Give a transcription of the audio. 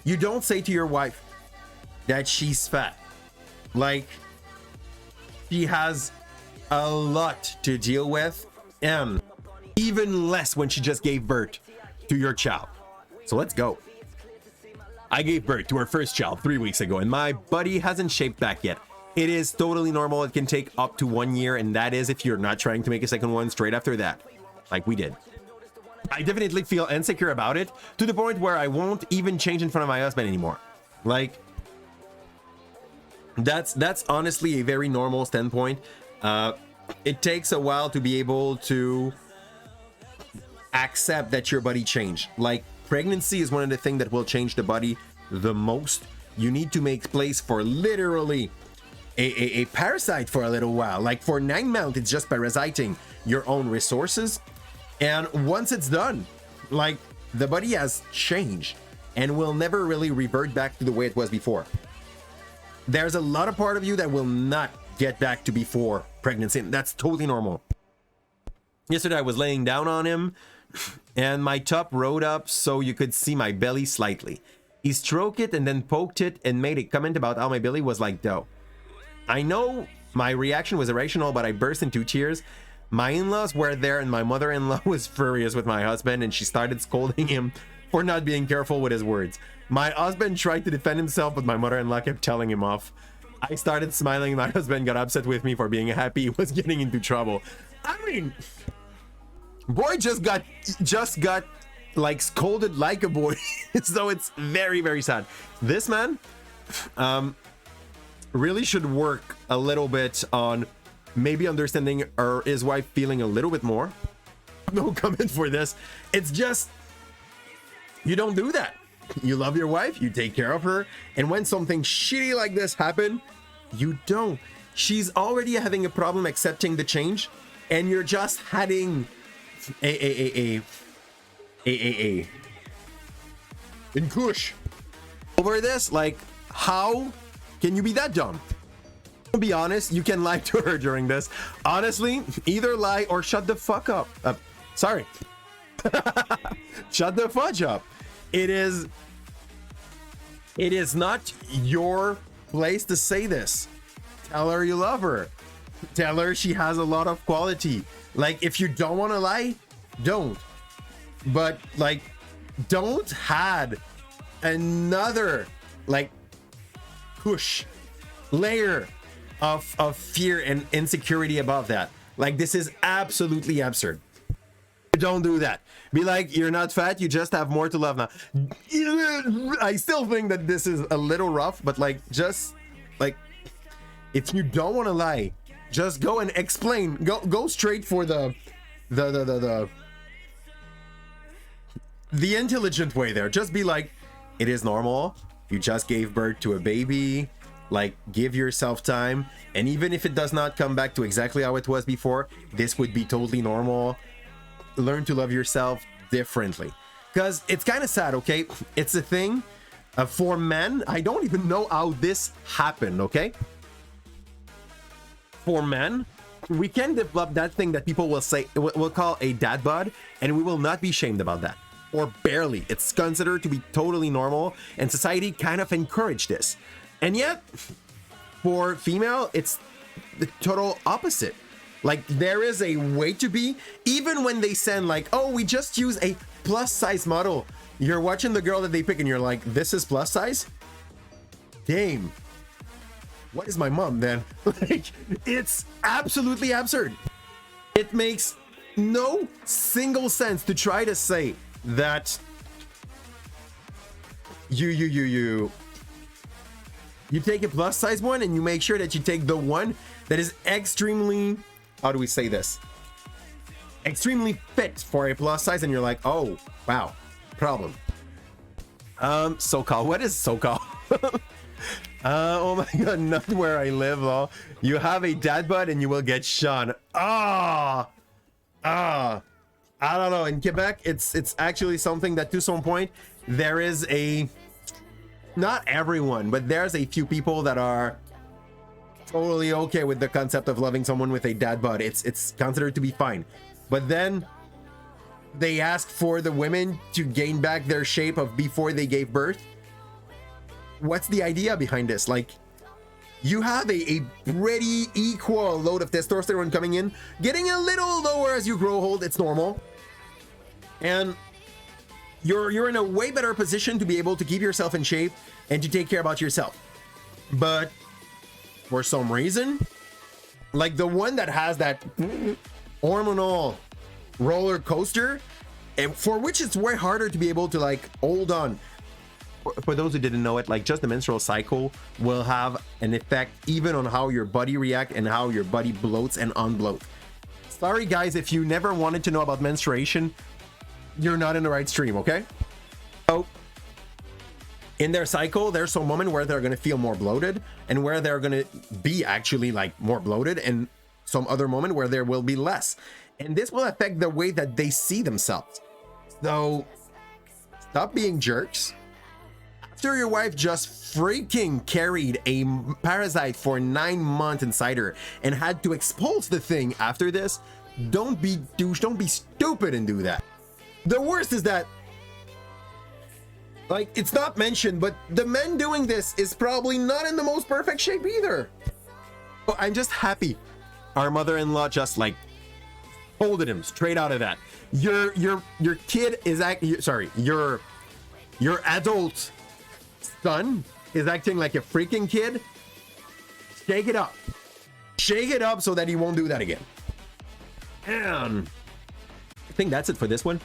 You don't say to your wife that she's fat. Like, she has a lot to deal with, and even less when she just gave birth to your child. So let's go. I gave birth to our first child 3 weeks ago, and my body hasn't shaped back yet. It is totally normal. It can take up to 1 year, and that is if you're not trying to make a second one straight after that, like we did. I definitely feel insecure about it, to the point where I won't even change in front of my husband anymore. Like, that's honestly a very normal standpoint. It takes a while to be able to accept that your body changed. Like, pregnancy is one of the things that will change the body the most. You need to make place for literally a parasite for a little while. Like, for 9 months, it's just parasiting your own resources. And once it's done, like, the body has changed and will never really revert back to the way it was before. There's a lot of part of you that will not get back to before pregnancy. That's totally normal. Yesterday, I was laying down on him, and my top rode up so you could see my belly slightly. He stroked it and then poked it and made a comment about how my belly was like dough. I know my reaction was irrational, but I burst into tears. My in-laws were there, and my mother-in-law was furious with my husband, and she started scolding him for not being careful with his words. My husband tried to defend himself, but my mother-in-law kept telling him off. I started smiling. My husband got upset with me for being happy he was getting into trouble. I mean, boy just got like scolded like a boy. So it's very, very sad. This man really should work a little bit on maybe understanding his wife feeling a little bit more. No comment for this. It's just, you don't do that. You love your wife, you take care of her, and when something shitty like this happen, you don't. She's already having a problem accepting the change, and you're just adding in push over this. Like, how can you be that dumb? To be honest, you can lie to her during this. Honestly, either lie or shut the fuck up. Sorry. Shut the fudge up. It is not your place to say this. Tell her you love her. Tell her she has a lot of quality. Like, if you don't want to lie, don't. But, like, don't add another, like, push layer of fear and insecurity above that. Like, this is absolutely absurd. Don't do that. Be like, you're not fat, you just have more to love now. I still think that this is a little rough, but like, just like, if you don't want to lie, just go and explain. Go straight for the intelligent way there. Just be like, it is normal. You just gave birth to a baby. Like, give yourself time. And even if it does not come back to exactly how it was before, this would be totally normal. Learn to love yourself differently, because it's kind of sad. Okay, it's a thing for men. I don't even know how this happened. Okay, for men, we can develop that thing that people will say, we'll call a dad bod, and we will not be shamed about that, or barely. It's considered to be totally normal, and society kind of encouraged this. And yet for female, it's the total opposite. Like, there is a way to be, even when they send like, oh, we just use a plus size model. You're watching the girl that they pick and you're like, this is plus size? Damn. What is my mom then? Like, it's absolutely absurd. It makes no single sense to try to say that you take a plus size one and you make sure that you take the one that is extremely, how do we say this? Extremely fit for a plus size, and you're like, oh, wow, problem. So-called, what is so-called? Oh my god, not where I live, though. You have a dad bod and you will get shun. I don't know. In Quebec, it's actually something that to some point, there is a, not everyone, but there's a few people that are totally okay with the concept of loving someone with a dad bod. It's considered to be fine. But then they ask for the women to gain back their shape of before they gave birth, what's the idea behind this? Like, you have a pretty equal load of testosterone coming in, getting a little lower as you grow old. It's normal. And you're in a way better position to be able to keep yourself in shape and to take care about yourself. But for some reason, like the one that has that hormonal roller coaster, and for which it's way harder to be able to like hold on. For those who didn't know it, like just the menstrual cycle will have an effect even on how your body reacts and how your body bloats and unbloats. Sorry guys, if you never wanted to know about menstruation, you're not in the right stream, okay? So in their cycle, there's some moment where they're going to feel more bloated and where they're going to be actually like more bloated, and some other moment where there will be less. And this will affect the way that they see themselves. So stop being jerks. After your wife just freaking carried a parasite for 9 months inside her and had to expulse the thing after this, don't be douche, don't be stupid and do that. The worst is that, like, it's not mentioned, but the men doing this is probably not in the most perfect shape either. But I'm just happy our mother-in-law just like folded him straight out of that. Your kid is your adult son is acting like a freaking kid. Shake it up. Shake it up so that he won't do that again. And I think that's it for this one.